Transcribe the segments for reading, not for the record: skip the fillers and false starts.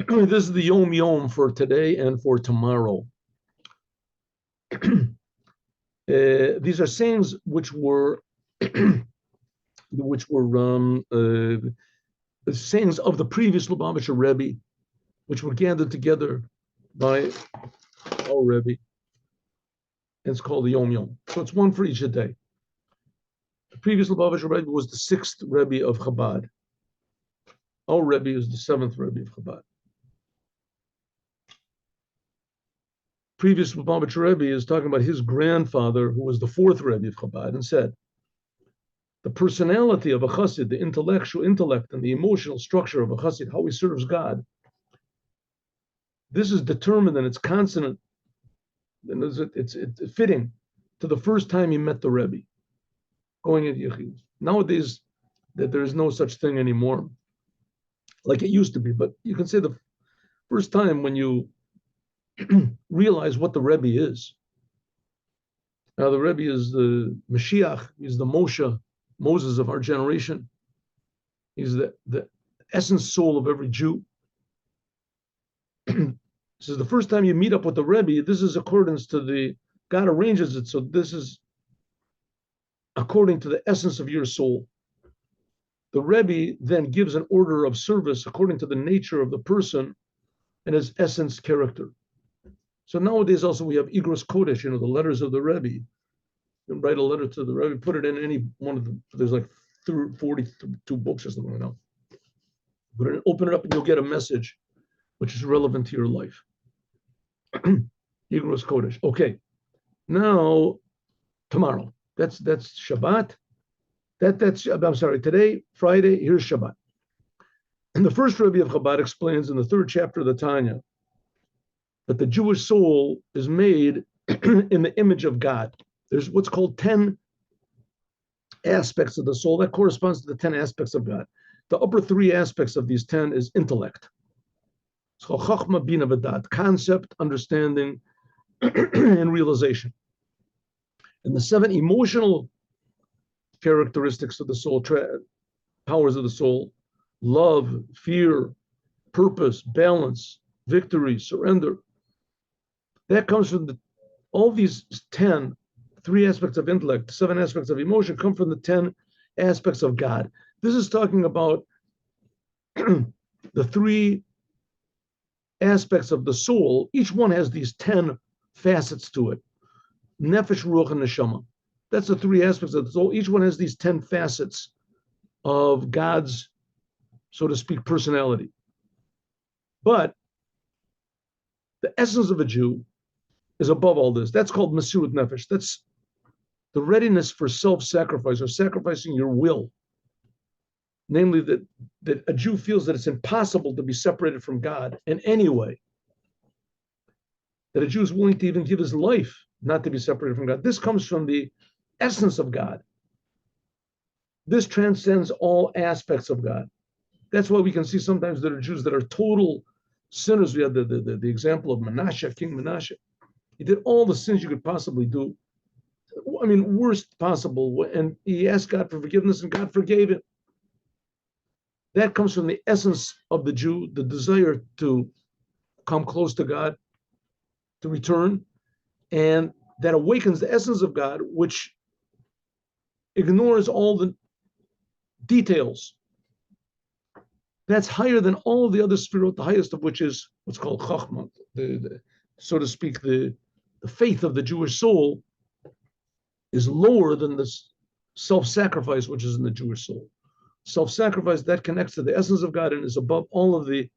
This is the Yom for today and for tomorrow. These are sayings which were sayings of the previous Lubavitcher Rebbe, which were gathered together by our Rebbe. And it's called the Yom. So it's one for each a day. The previous Lubavitcher Rebbe was the 6th Rebbe of Chabad. Our Rebbe is the 7th Rebbe of Chabad. Previous Lubavitcher Rebbe is talking about his grandfather, who was the 4th Rebbe of Chabad, and said, the personality of a chassid, the intellectual intellect and the emotional structure of a chassid, how he serves God, this is determined and it's consonant, and it's fitting to the first time he met the Rebbe, going into Yechid. Nowadays, that there is no such thing anymore, like it used to be, but you can say the first time when you realize what the Rebbe is. Now, the Rebbe is the Mashiach, he's the Moses of our generation. He's the essence soul of every Jew. This is the first time you meet up with the Rebbe. This is accordance to God arranges it, so this is according to the essence of your soul. The Rebbe then gives an order of service according to the nature of the person and his essence character. So nowadays also we have Igros Kodesh, the letters of the Rebbe. You can write a letter to the Rebbe, put it in any one of the, there's like 42 books or something like that. But open it up and you'll get a message which is relevant to your life. Igros Kodesh. Okay. Now, tomorrow. That's Shabbat. I'm sorry, today, Friday, here's Shabbat. And the first Rebbe of Chabad explains in the 3rd chapter of the Tanya that the Jewish soul is made in the image of God. There's what's called 10 aspects of the soul that corresponds to the 10 aspects of God. The upper 3 aspects of these 10 is intellect. It's called Chachma Bina V'dat, concept, understanding, and realization. And the 7 emotional characteristics of the soul, powers of the soul, love, fear, purpose, balance, victory, surrender. That comes from all these 3 aspects of intellect, 7 aspects of emotion come from the 10 aspects of God. This is talking about the 3 aspects of the soul. Each one has these 10 facets to it. Nefesh, Ruach, and Neshama. That's the 3 aspects of the soul. Each one has these 10 facets of God's, so to speak, personality. But the essence of a Jew is above all this. That's called Mesirut Nefesh. That's the readiness for self-sacrifice or sacrificing your will. Namely, that a Jew feels that it's impossible to be separated from God in any way. That a Jew is willing to even give his life not to be separated from God. This comes from the essence of God. This transcends all aspects of God. That's why we can see sometimes there are Jews that are total sinners. We had the example of Menashe, King Menashe. He did all the sins you could possibly do. I mean, worst possible. And he asked God for forgiveness and God forgave him. That comes from the essence of the Jew, the desire to come close to God, to return. And that awakens the essence of God, which ignores all the details. That's higher than all of the other spiritual, the highest of which is what's called Chachma, so to speak, the faith of the Jewish soul is lower than the self-sacrifice which is in the Jewish soul. Self-sacrifice, that connects to the essence of God and is above all of the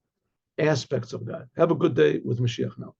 aspects of God. Have a good day with Mashiach now.